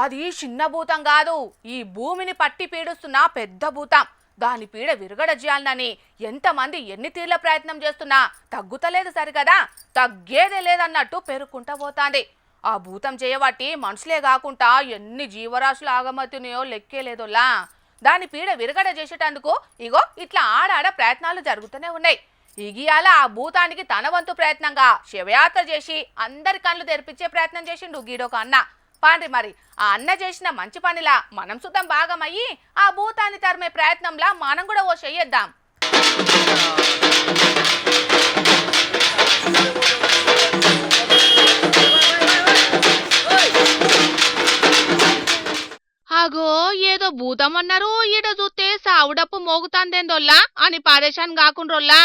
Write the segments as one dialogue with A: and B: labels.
A: అది చిన్న భూతం కాదు, ఈ భూమిని పట్టి పీడుస్తున్న పెద్ద భూతం. దాని పీడ విరగడ చేయాలని ఎంతమంది ఎన్ని తీర్ల ప్రయత్నం చేస్తున్నా తగ్గుతలేదు సరికదా, తగ్గేదే లేదన్నట్టు పెరుక్కుంటా పోతాంది. ఆ భూతం చేయబట్టి మనుషులే కాకుండా ఎన్ని జీవరాశులు ఆగమవుతున్నాయో లెక్కేలేదోలా. దాని పీడ విరగడ చేసేటందుకు ఇగో ఇట్లా ఆడాడ ప్రయత్నాలు జరుగుతూనే ఉన్నాయి. ఇగియాల ఆ భూతానికి తన వంతు ప్రయత్నంగా శివయాత్ర చేసి అందరి కళ్ళు తెరిపించే ప్రయత్నం చేసిండు గీడొక అన్న. పాండ్రి మరి ఆ అన్న చేసిన మంచి పనిలా మనం సుతం భాగమయ్యి ఆ భూతాన్ని తరిమే ప్రయత్నంలా మనం కూడా ఓ చెయ్యేద్దాం. అగో ఏదో భూతం అన్నారు, ఈడ చూస్తే సావుడప్పు మోగుతాందేందోల్లా అని పరేషాన్ కాకుండ్రోల్లా.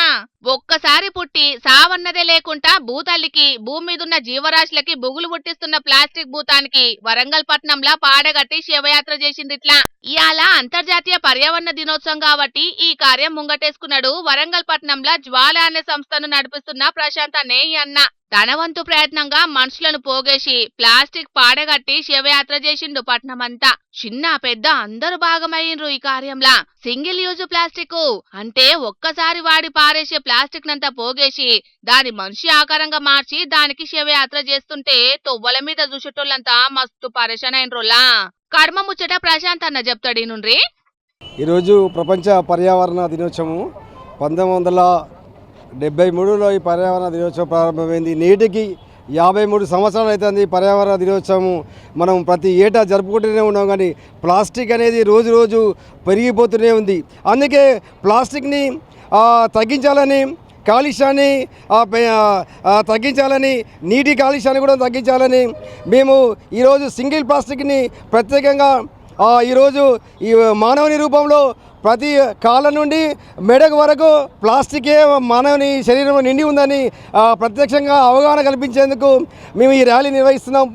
A: ఒక్కసారి పుట్టి సావన్నదే లేకుండా భూతల్లికి భూమి మీదున్న జీవరాశులకి బుగులు పుట్టిస్తున్న ప్లాస్టిక్ భూతానికి వరంగల్ పట్నంలా పాడగట్టి శివయాత్ర చేసిందిట్లా. ఇయాల అంతర్జాతీయ పర్యావరణ దినోత్సవం కాబట్టి ఈ కార్యం ముంగటేసుకున్నాడు వరంగల్ పట్నంలా జ్వాల అనే సంస్థను నడిపిస్తున్న ప్రశాంత్ అనే ఈ అన్న. తన వంతు ప్రయత్నంగా మనుషులను పోగేసి ప్లాస్టిక్ పాడగట్టి శివయాత్ర చేసిండు పట్నమంతా. చిన్న పెద్ద అందరూ భాగమయ్యిండ్రు ఈ కార్యంలా. సింగిల్ యూజ్ ప్లాస్టిక్ అంటే ఒక్కసారి వాడి పారేసే ప్లాస్టిక్ నంతా పోగేసి దాని మనిషి ఆకారంగా మార్చి దానికి శివయాత్ర చేస్తుంటే తొవ్వల మీద చూసేటోళ్ళంతా మస్తు పరేషాన్ అయినరోలా. కర్మ ముచ్చట ప్రశాంత్ అన్న చెప్తాడు నుండ్రి.
B: ఈరోజు ప్రపంచ పర్యావరణ దినోత్సవం 1973లో ఈ పర్యావరణ దినోత్సవం ప్రారంభమైంది. నేటికి 53 సంవత్సరాలు అవుతుంది పర్యావరణ దినోత్సవం. మనం ప్రతి ఏటా జరుపుకుంటూనే ఉన్నాం, కానీ ప్లాస్టిక్ అనేది రోజు రోజు పెరిగిపోతూనే ఉంది. అందుకే ప్లాస్టిక్ని తగ్గించాలని, కాలుష్యాన్ని తగ్గించాలని, నీటి కాలుష్యాన్ని కూడా తగ్గించాలని మేము ఈరోజు సింగిల్ ప్లాస్టిక్ని ప్రత్యేకంగా ఈరోజు ఈ మానవుని రూపంలో ప్రతి కాళ్ళ నుండి మెడకు వరకు ప్లాస్టికే మానవుని శరీరంలో నిండి ఉందని ప్రత్యక్షంగా అవగాహన కల్పించేందుకు మేము ఈ ర్యాలీ నిర్వహిస్తున్నాం.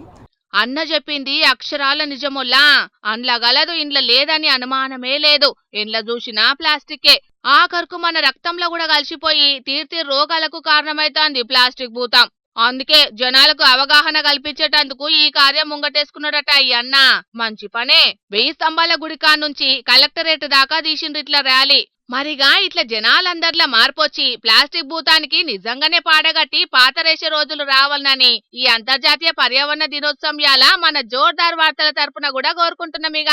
A: అన్న చెప్పింది అక్షరాల నిజముల్లా. అండ్ల గలదు ఇండ్ల లేదని అనుమానమే లేదు. ఇండ్ల చూసినా ప్లాస్టికే. ఆఖరుకు మన రక్తంలో కూడా కలిసిపోయి తీర్తి రోగాలకు కారణమైతాంది ప్లాస్టిక్ భూతం. అందుకే జనాలకు అవగాహన కల్పించేటందుకు ఈ కార్యం ముంగటేసుకున్నాడట ఈ అన్న. మంచి పనే. 1000 స్తంభాల గుడి కానుంచి కలెక్టరేట్ దాకా తీసిండ్రిట్ల ర్యాలీ. మరిగా ఇట్లా జనాలందరిలా మార్పొచ్చి ప్లాస్టిక్ భూతానికి నిజంగానే పాడగట్టి పాతరేసే రోజులు రావాలని ఈ అంతర్జాతీయ పర్యావరణ దినోత్సవం యాల మన జోర్దార్ వార్తల తరపున కూడా కోరుకుంటున్నాం. ఇక